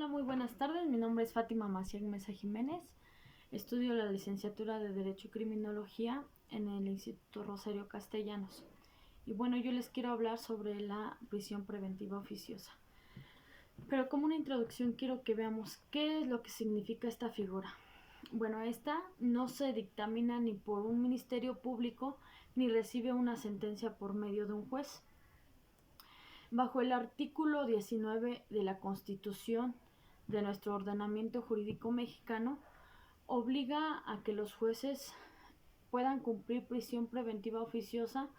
Hola, muy buenas tardes. Mi nombre es Fátima Maciel Mesa Jiménez. Estudio la licenciatura de Derecho y Criminología en el Instituto Rosario Castellanos. Y bueno, yo les quiero hablar sobre la prisión preventiva oficiosa. Pero como una introducción quiero que veamos qué es lo que significa esta figura. Bueno, esta no se dictamina ni por un ministerio público ni recibe una sentencia por medio de un juez. Bajo el artículo 19 de la Constitución de nuestro ordenamiento jurídico mexicano, obliga a que los jueces puedan cumplir prisión preventiva oficiosa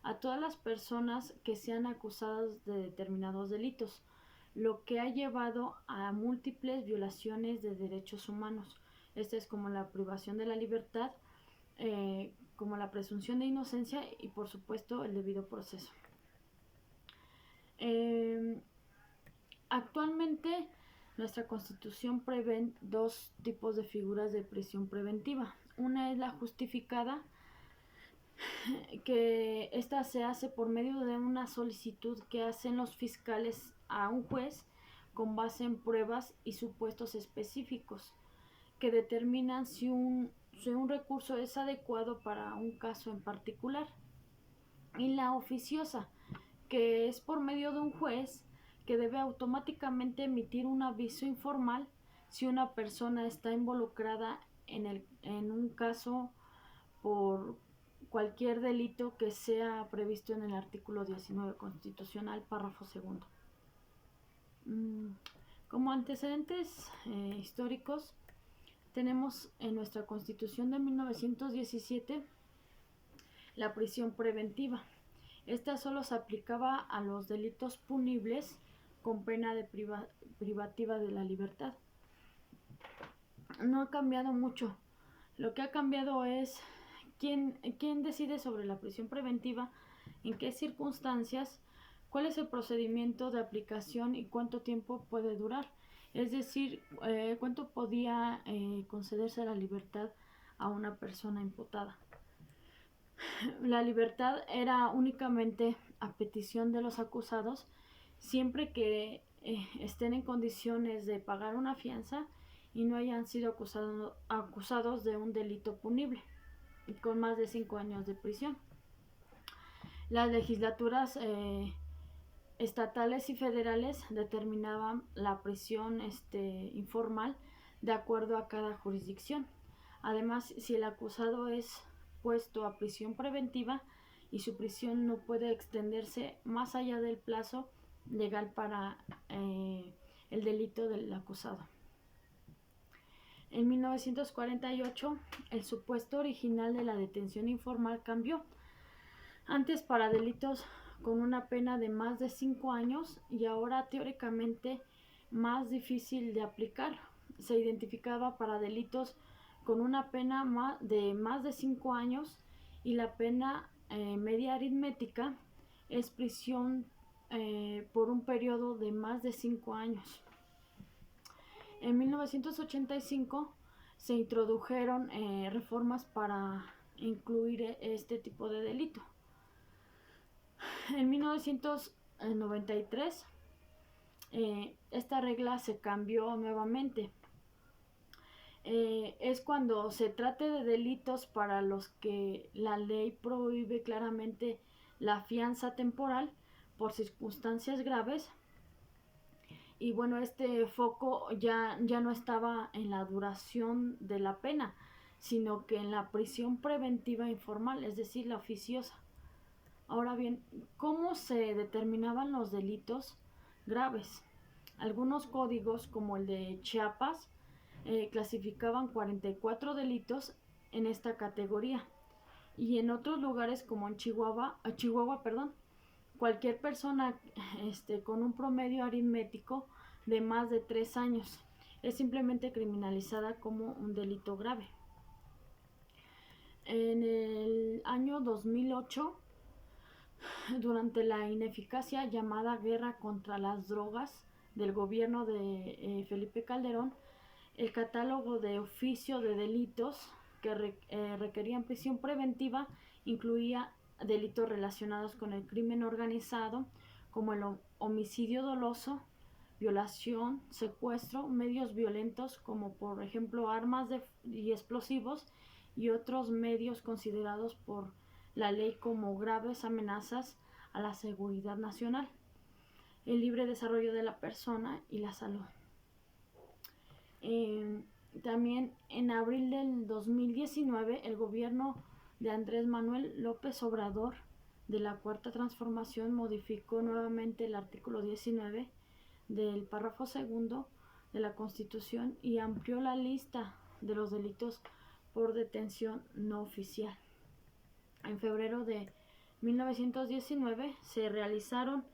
a todas las personas que sean acusadas de determinados delitos, lo que ha llevado a múltiples violaciones de derechos humanos. Esta es como la privación de la libertad, como la presunción de inocencia y por supuesto el debido proceso. Actualmente nuestra Constitución prevé dos tipos de figuras de prisión preventiva. Una es la justificada, que esta se hace por medio de una solicitud que hacen los fiscales a un juez con base en pruebas y supuestos específicos que determinan si un recurso es adecuado para un caso en particular. Y la oficiosa, que es por medio de un juez que debe automáticamente emitir un aviso informal si una persona está involucrada en un caso por cualquier delito que sea previsto en el artículo 19 constitucional, párrafo segundo. Como antecedentes históricos, tenemos en nuestra Constitución de 1917 la prisión preventiva. Esta solo se aplicaba a los delitos punibles con pena de privativa de la libertad. No ha cambiado mucho. Lo que ha cambiado es quién decide sobre la prisión preventiva, en qué circunstancias, cuál es el procedimiento de aplicación y cuánto tiempo puede durar. Es decir, cuánto podía concederse la libertad a una persona imputada. La libertad era únicamente a petición de los acusados, siempre que estén en condiciones de pagar una fianza y no hayan sido acusados de un delito punible con más de 5 años de prisión. Las legislaturas estatales y federales determinaban la prisión informal de acuerdo a cada jurisdicción. Además, si el acusado es puesto a prisión preventiva y su prisión no puede extenderse más allá del plazo legal para el delito del acusado. En 1948, el supuesto original de la detención informal cambió. Antes para delitos con una pena de más de 5 años y ahora teóricamente más difícil de aplicar. Se identificaba para delitos con una pena de más de 5 años y la pena media aritmética es prisión por un periodo de más de 5 años. En 1985 se introdujeron reformas para incluir este tipo de delito. En 1993 esta regla se cambió nuevamente. Es cuando se trate de delitos para los que la ley prohíbe claramente la fianza temporal por circunstancias graves. Y bueno, este foco ya no estaba en la duración de la pena, sino que en la prisión preventiva informal, es decir, la oficiosa. Ahora bien, ¿cómo se determinaban los delitos graves? Algunos códigos, como el de Chiapas, clasificaban 44 delitos en esta categoría. Y en otros lugares, como en Chihuahua, cualquier persona con un promedio aritmético de más de 3 años es simplemente criminalizada como un delito grave. En el año 2008, durante la ineficacia llamada guerra contra las drogas del gobierno de Felipe Calderón, el catálogo de oficio de delitos que requerían prisión preventiva incluía delitos relacionados con el crimen organizado, como el homicidio doloso, violación, secuestro, medios violentos como por ejemplo armas y explosivos y otros medios considerados por la ley como graves amenazas a la seguridad nacional, el libre desarrollo de la persona y la salud. También en abril del 2019 el gobierno de Andrés Manuel López Obrador de la Cuarta Transformación modificó nuevamente el artículo 19 del párrafo segundo de la Constitución y amplió la lista de los delitos por detención no oficial. En febrero de 1919 se realizaron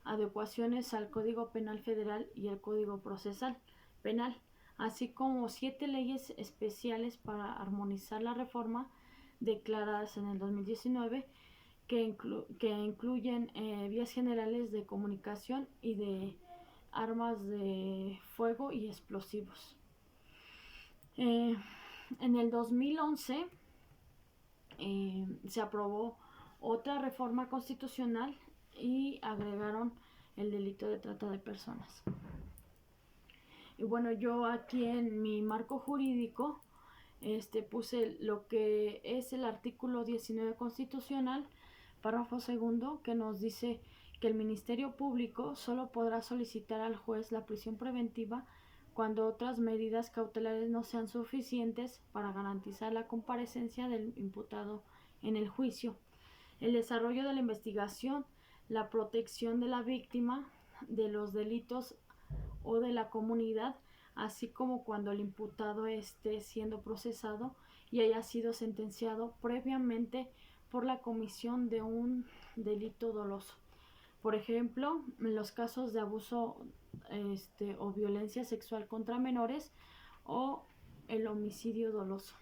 adecuaciones al Código Penal Federal y al Código Procesal Penal, así como 7 leyes especiales para armonizar la reforma declaradas en el 2019 que incluyen vías generales de comunicación y de armas de fuego y explosivos. En el 2011 se aprobó otra reforma constitucional y agregaron el delito de trata de personas. Y bueno, yo aquí en mi marco jurídico puse lo que es el artículo 19 constitucional, párrafo segundo, que nos dice que el Ministerio Público solo podrá solicitar al juez la prisión preventiva cuando otras medidas cautelares no sean suficientes para garantizar la comparecencia del imputado en el juicio, el desarrollo de la investigación, la protección de la víctima de los delitos o de la comunidad, así como cuando el imputado esté siendo procesado y haya sido sentenciado previamente por la comisión de un delito doloso. Por ejemplo, en los casos de abuso o violencia sexual contra menores o el homicidio doloso.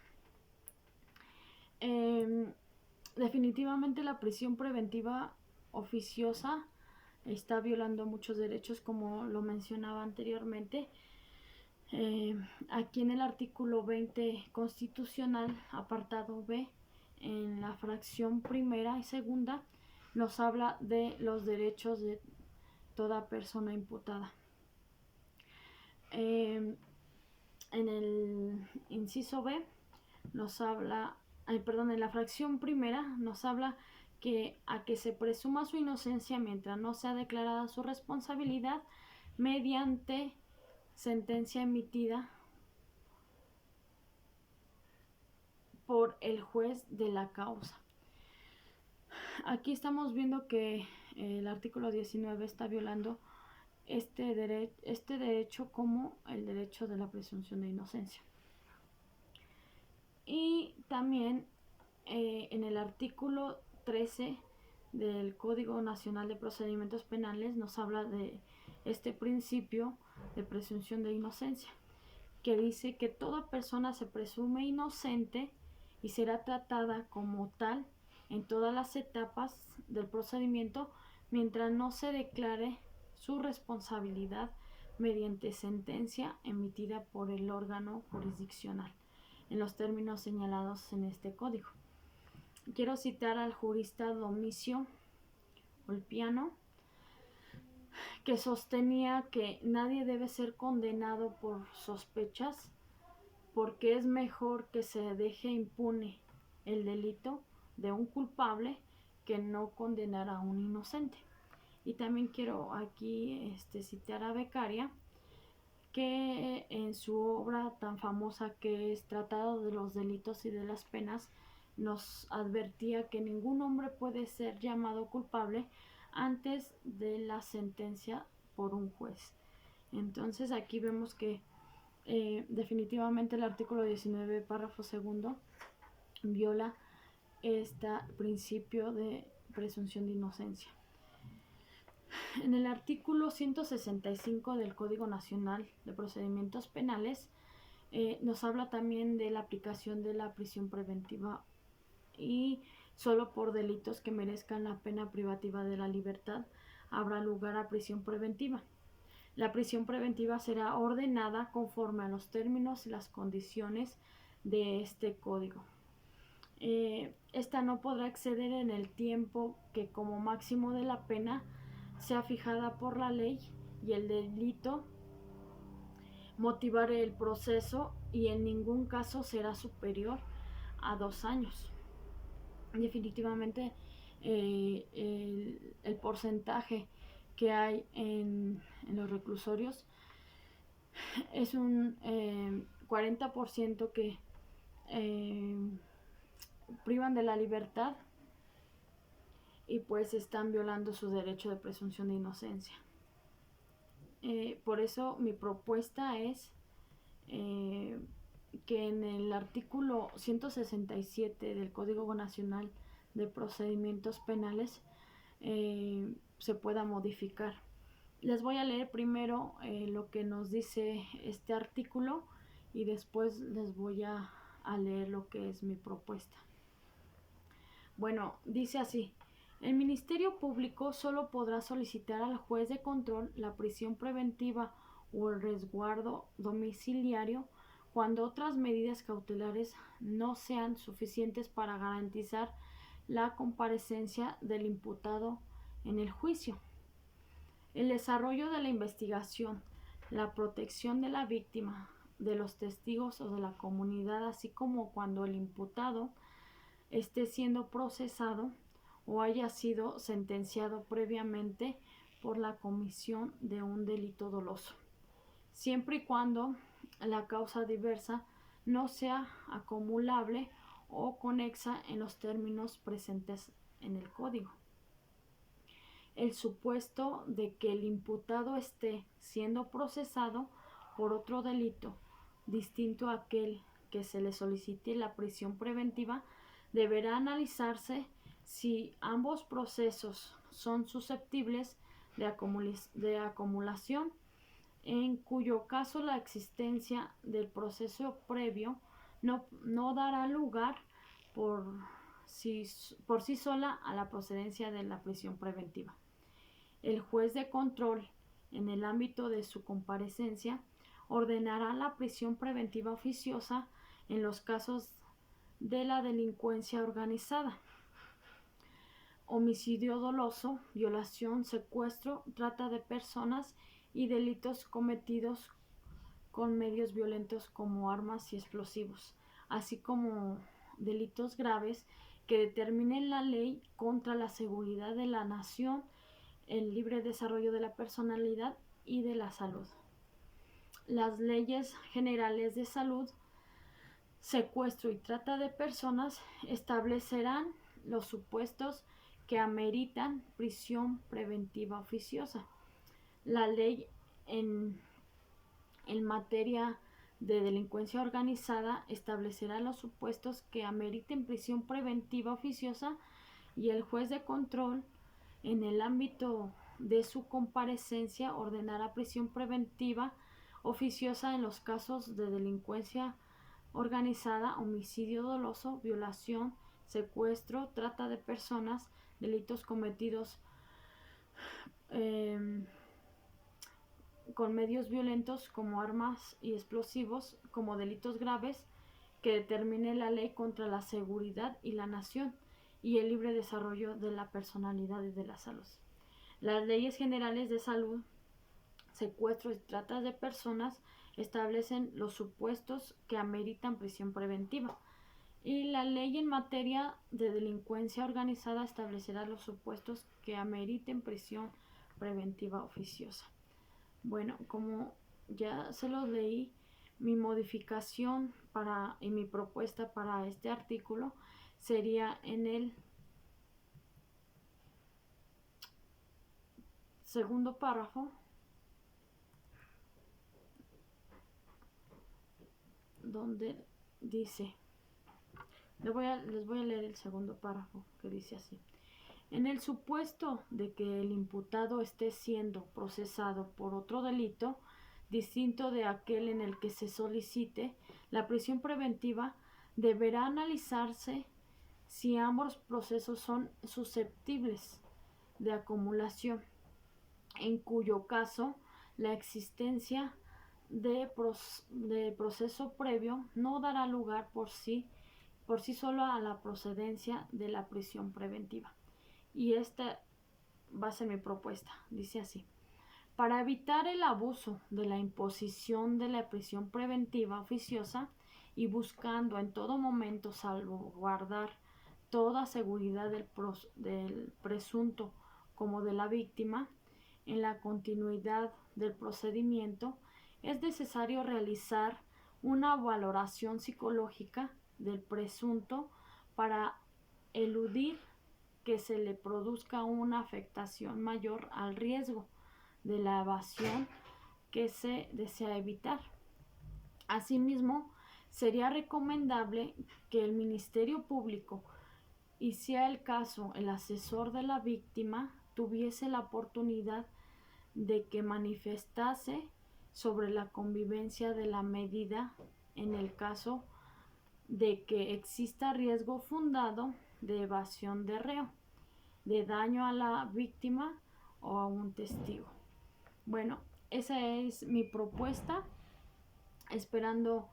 Definitivamente la prisión preventiva oficiosa está violando muchos derechos, como lo mencionaba anteriormente. Aquí en el artículo 20 constitucional, apartado B, en la fracción primera y segunda, nos habla de los derechos de toda persona imputada. En el inciso B nos habla, en la fracción primera nos habla que a que se presuma su inocencia mientras no sea declarada su responsabilidad mediante sentencia emitida por el juez de la causa. Aquí estamos viendo que el artículo 19 está violando este derecho como el derecho de la presunción de inocencia. Y también en el artículo 13 del Código Nacional de Procedimientos Penales nos habla de este principio de presunción de inocencia, que dice que toda persona se presume inocente y será tratada como tal en todas las etapas del procedimiento mientras no se declare su responsabilidad mediante sentencia emitida por el órgano jurisdiccional en los términos señalados en este código. Quiero citar al jurista Domicio Ulpiano, que sostenía que nadie debe ser condenado por sospechas porque es mejor que se deje impune el delito de un culpable que no condenar a un inocente. Y también quiero aquí citar a Beccaria, que en su obra tan famosa que es Tratado de los Delitos y de las Penas nos advertía que ningún hombre puede ser llamado culpable antes de la sentencia por un juez. Entonces aquí vemos que definitivamente el artículo 19, párrafo segundo, viola este principio de presunción de inocencia. En el artículo 165 del Código Nacional de Procedimientos Penales nos habla también de la aplicación de la prisión preventiva y solo por delitos que merezcan la pena privativa de la libertad habrá lugar a prisión preventiva. La prisión preventiva será ordenada conforme a los términos y las condiciones de este código. Esta no podrá exceder en el tiempo que como máximo de la pena sea fijada por la ley y el delito motivar el proceso y en ningún caso será superior a 2 años. Definitivamente el porcentaje que hay en los reclusorios es un 40% que privan de la libertad y pues están violando su derecho de presunción de inocencia. Por eso mi propuesta es que en el artículo 167 del Código Nacional de Procedimientos Penales se pueda modificar. Les voy a leer primero lo que nos dice este artículo y después les voy a leer lo que es mi propuesta. Bueno, dice así: el Ministerio Público solo podrá solicitar al juez de control la prisión preventiva o el resguardo domiciliario cuando otras medidas cautelares no sean suficientes para garantizar la comparecencia del imputado en el juicio. El desarrollo de la investigación, la protección de la víctima, de los testigos o de la comunidad, así como cuando el imputado esté siendo procesado o haya sido sentenciado previamente por la comisión de un delito doloso, siempre y cuando la causa diversa no sea acumulable o conexa en los términos presentes en el Código. El supuesto de que el imputado esté siendo procesado por otro delito distinto a aquel que se le solicite la prisión preventiva deberá analizarse si ambos procesos son susceptibles de acumulación, en cuyo caso la existencia del proceso previo no dará lugar por sí sola a la procedencia de la prisión preventiva. El juez de control, en el ámbito de su comparecencia, ordenará la prisión preventiva oficiosa en los casos de la delincuencia organizada, homicidio doloso, violación, secuestro, trata de personas y delitos cometidos con medios violentos como armas y explosivos, así como delitos graves que determinen la ley contra la seguridad de la nación, el libre desarrollo de la personalidad y de la salud. Las leyes generales de salud, secuestro y trata de personas establecerán los supuestos que ameritan prisión preventiva oficiosa. La ley en materia de delincuencia organizada establecerá los supuestos que ameriten prisión preventiva oficiosa y el juez de control, en el ámbito de su comparecencia, ordenará prisión preventiva oficiosa en los casos de delincuencia organizada, homicidio doloso, violación, secuestro, trata de personas, delitos cometidos con medios violentos como armas y explosivos, como delitos graves que determine la ley contra la seguridad y la nación y el libre desarrollo de la personalidad y de la salud. Las leyes generales de salud, secuestros y tratas de personas establecen los supuestos que ameritan prisión preventiva. Y la ley en materia de delincuencia organizada establecerá los supuestos que ameriten prisión preventiva oficiosa. Bueno, como ya se los leí, mi modificación y mi propuesta para este artículo sería en el segundo párrafo, donde dice, les voy a leer el segundo párrafo, que dice así: en el supuesto de que el imputado esté siendo procesado por otro delito distinto de aquel en el que se solicite la prisión preventiva, deberá analizarse si ambos procesos son susceptibles de acumulación, en cuyo caso la existencia de proceso previo no dará lugar por sí solo a la procedencia de la prisión preventiva. Y esta va a ser mi propuesta. Dice así: Para evitar el abuso de la imposición de la prisión preventiva oficiosa y buscando en todo momento salvaguardar toda seguridad del presunto como de la víctima, en la continuidad del procedimiento, es necesario realizar una valoración psicológica del presunto para eludir que se le produzca una afectación mayor al riesgo de la evasión que se desea evitar. Asimismo, sería recomendable que el Ministerio Público y, si sea el caso, el asesor de la víctima tuviese la oportunidad de que manifestase sobre la convivencia de la medida en el caso de que exista riesgo fundado de evasión de reo, de daño a la víctima o a un testigo. Bueno, esa es mi propuesta, esperando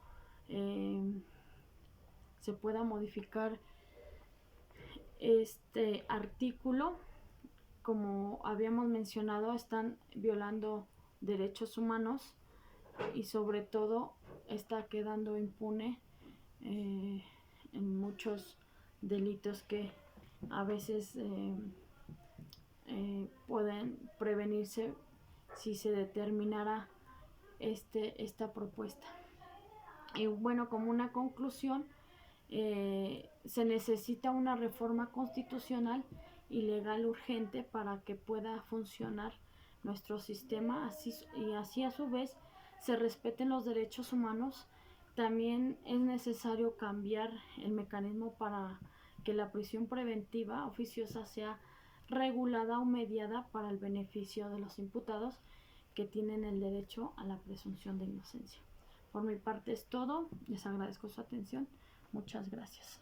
se pueda modificar este artículo. Como habíamos mencionado, están violando derechos humanos y sobre todo está quedando impune en muchos delitos que a veces pueden prevenirse si se determinara esta propuesta. Y bueno, como una conclusión, se necesita una reforma constitucional y legal urgente para que pueda funcionar nuestro sistema y así a su vez se respeten los derechos humanos. También es necesario cambiar el mecanismo para que la prisión preventiva oficiosa sea regulada o mediada para el beneficio de los imputados que tienen el derecho a la presunción de inocencia. Por mi parte es todo, les agradezco su atención, muchas gracias.